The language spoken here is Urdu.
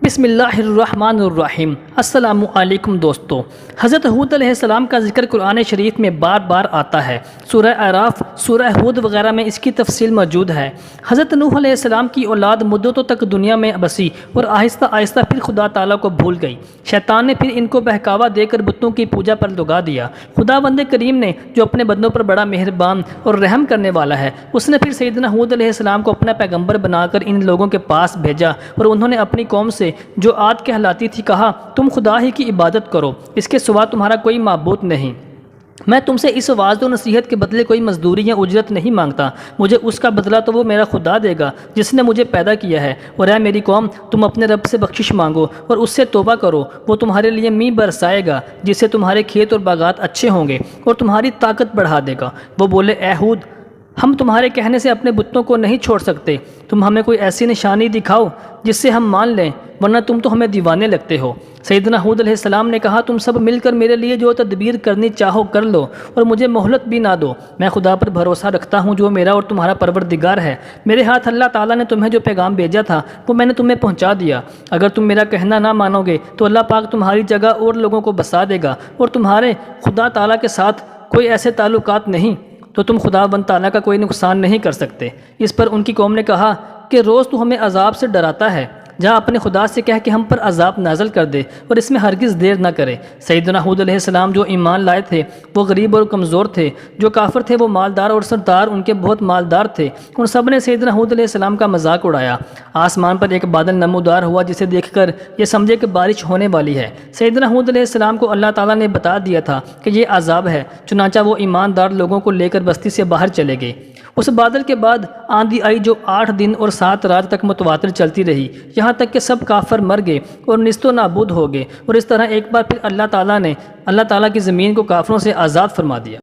بسم اللہ الرحمن الرحیم۔ السلام علیکم دوستو، حضرت ہود علیہ السلام کا ذکر قرآن شریف میں بار بار آتا ہے۔ سورہ اعراف، سورہ ہود وغیرہ میں اس کی تفصیل موجود ہے۔ حضرت نوح علیہ السلام کی اولاد مدتوں تک دنیا میں بسی اور آہستہ آہستہ پھر خدا تعالیٰ کو بھول گئی۔ شیطان نے پھر ان کو بہکاوا دے کر بتوں کی پوجا پر لگا دیا۔ خداوند کریم نے جو اپنے بندوں پر بڑا مہربان اور رحم کرنے والا ہے، اس نے پھر سیدنا ہود علیہ السلام کو اپنا پیغمبر بنا کر ان لوگوں کے پاس بھیجا، اور انہوں نے اپنی قوم سے جو عاد کہلاتی تھی کہا، تم خدا ہی کی عبادت کرو، اس کے سوا تمہارا کوئی معبود نہیں۔ میں تم سے اس واعظ و نصیحت کے بدلے کوئی مزدوری یا اجرت نہیں مانگتا، مجھے اس کا بدلہ تو وہ میرا خدا دے گا جس نے مجھے پیدا کیا ہے۔ اور اے میری قوم، تم اپنے رب سے بخشش مانگو اور اس سے توبہ کرو، وہ تمہارے لیے میਂہ برسائے گا جس سے تمہارے کھیت اور باغات اچھے ہوں گے اور تمہاری طاقت بڑھا دے گا۔ وہ بولے، اے ہود، ہم تمہارے کہنے سے اپنے بتوں کو نہیں چھوڑ سکتے، تم ہمیں کوئی ایسی نشانی دکھاؤ جس سے ہم مان لیں، ورنہ تم تو ہمیں دیوانے لگتے ہو۔ سیدنا ہود علیہ السلام نے کہا، تم سب مل کر میرے لیے جو تدبیر کرنی چاہو کر لو، اور مجھے مہلت بھی نہ دو۔ میں خدا پر بھروسہ رکھتا ہوں جو میرا اور تمہارا پروردگار ہے۔ میرے ہاتھ اللہ تعالیٰ نے تمہیں جو پیغام بھیجا تھا وہ میں نے تمہیں پہنچا دیا۔ اگر تم میرا کہنا نہ مانو گے تو اللہ پاک تمہاری جگہ اور لوگوں کو بسا دے گا، اور تمہارے خدا تعالیٰ کے ساتھ کوئی ایسے تعلقات نہیں تو تم خداوند تعالیٰ کا کوئی نقصان نہیں کر سکتے۔ اس پر ان کی قوم نے کہا کہ روز تو ہمیں عذاب سے ڈراتا ہے، جہاں اپنے خدا سے کہہ کہ ہم پر عذاب نازل کر دے اور اس میں ہرگز دیر نہ کرے۔ سیدنا ہود علیہ السلام جو ایمان لائے تھے وہ غریب اور کمزور تھے، جو کافر تھے وہ مالدار اور سردار ان کے بہت مالدار تھے۔ ان سب نے سیدنا ہود علیہ السلام کا مذاق اڑایا۔ آسمان پر ایک بادل نمودار ہوا جسے دیکھ کر یہ سمجھے کہ بارش ہونے والی ہے۔ سیدنا ہود علیہ السلام کو اللہ تعالیٰ نے بتا دیا تھا کہ یہ عذاب ہے، چنانچہ وہ ایماندار لوگوں کو لے کر بستی سے باہر چلے گئے۔ اس بادل کے بعد آندھی آئی جو 8 دن اور 7 رات تک متواتر چلتی رہی، یہاں تک کہ سب کافر مر گئے اور نیست و نابود ہو گئے، اور اس طرح ایک بار پھر اللہ تعالیٰ کی زمین کو کافروں سے آزاد فرما دیا۔